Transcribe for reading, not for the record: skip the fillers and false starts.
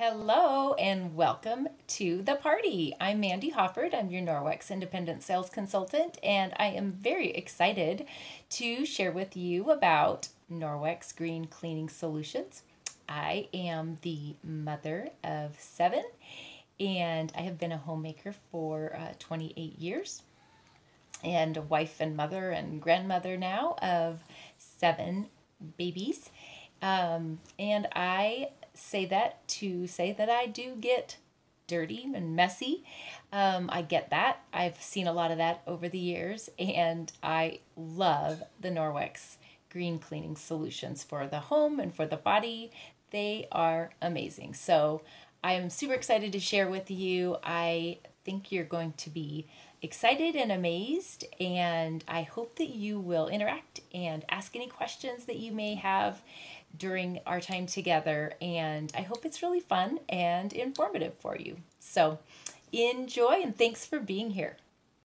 Hello and welcome to the party. I'm Mandy Hofford. I'm your Norwex Independent Sales Consultant, and I am very excited to share with you about Norwex Green Cleaning Solutions. I am the mother of 7, and I have been a homemaker for 28 years, and a wife and mother and grandmother now of 7 babies. And I say that to say that I do get dirty and messy. I get that. I've seen a lot of that over the years, and I love the Norwex green cleaning solutions for the home and for the body. They are amazing. So I am super excited to share with you. I think you're going to be excited and amazed, and I hope that you will interact and ask any questions that you may have during our time together, and I hope it's really fun and informative for you. So enjoy, and thanks for being here.